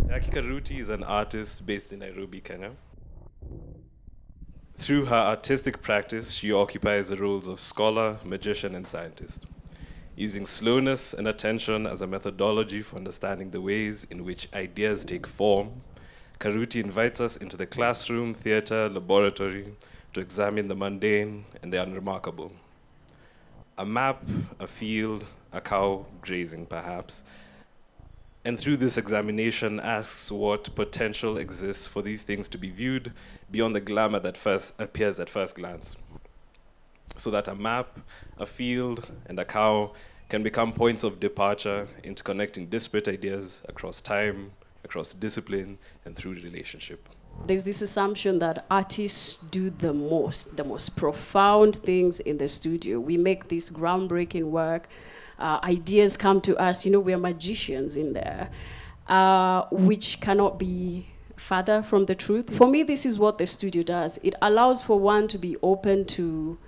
Jackie Karuti is an artist based in Nairobi, Kenya. Through her artistic practice, she occupies the roles of scholar, magician, and scientist. Using slowness and attention as a methodology for understanding the ways in which ideas take form, Karuti invites us into the classroom, theater, laboratory to examine the mundane and the unremarkable. A map, a field, a cow grazing perhaps, and through this examination asks what potential exists for these things to be viewed beyond the glamour that first appears at first glance. So that a map, a field, and a cow can become points of departure into connecting disparate ideas across time, across discipline, and through relationship. There's this assumption that artists do the most profound things in the studio. We make this groundbreaking work. Ideas come to us, we are magicians in there, which cannot be further from the truth. For me, this is what the studio does. It allows for one to be open to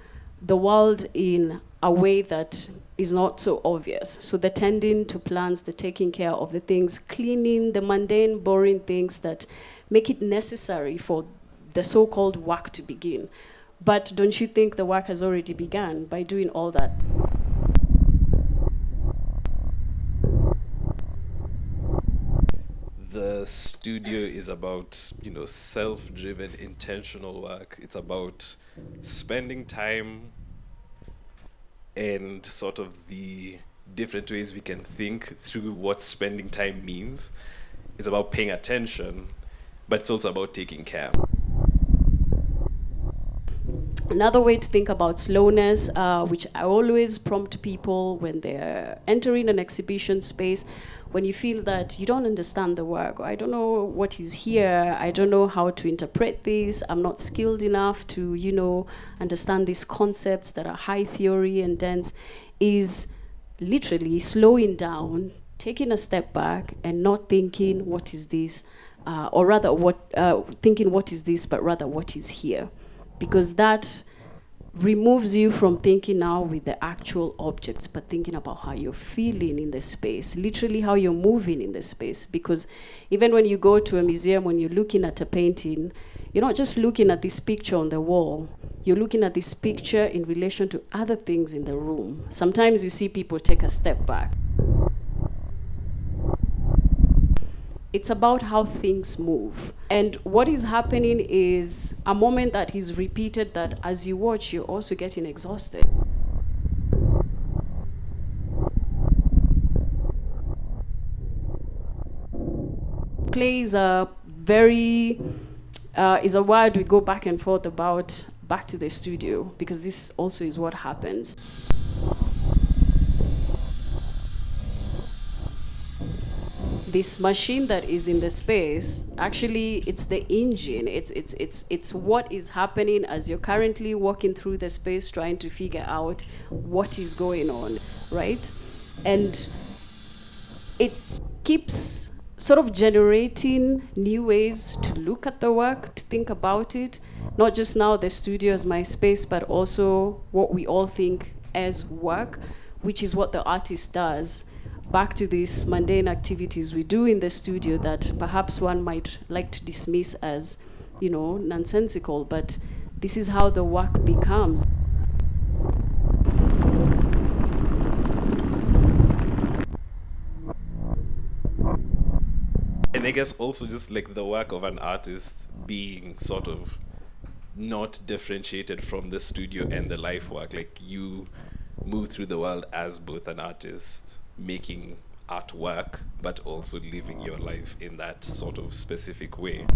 the world in a way that is not so obvious. So the tending to plants, the taking care of the things, cleaning the mundane, boring things that make it necessary for the so-called work to begin. But don't you think the work has already begun by doing all that? The studio is about, self-driven, intentional work. It's about spending time and sort of the different ways we can think through what spending time means. It's about paying attention, but it's also about taking care. Another way to think about slowness, which I always prompt people when they're entering an exhibition space, when you feel that you don't understand the work, or I don't know what is here, I don't know how to interpret this, I'm not skilled enough to, understand these concepts that are high theory and dense, is literally slowing down, taking a step back, and not thinking, what is this? Or rather, thinking, what is this, but rather, what is here? Because that removes you from thinking now with the actual objects, but thinking about how you're feeling in the space, literally how you're moving in the space. Because even when you go to a museum, when you're looking at a painting, you're not just looking at this picture on the wall, you're looking at this picture in relation to other things in the room. Sometimes you see people take a step back. It's about how things move. And what is happening is a moment that is repeated that as you watch, you're also getting exhausted. Play is a word we go back and forth about, back to the studio, because this also is what happens. This machine that is in the space, actually, it's the engine. It's what is happening as you're currently walking through the space trying to figure out what is going on, right? And it keeps sort of generating new ways to look at the work, to think about it. Not just now the studio as my space, but also what we all think as work, which is what the artist does. Back to these mundane activities we do in the studio that perhaps one might like to dismiss as, nonsensical, but this is how the work becomes. And I guess also just like the work of an artist being sort of not differentiated from the studio and the life work. Like you move through the world as both an artist, making artwork, but also living your life in that sort of specific way.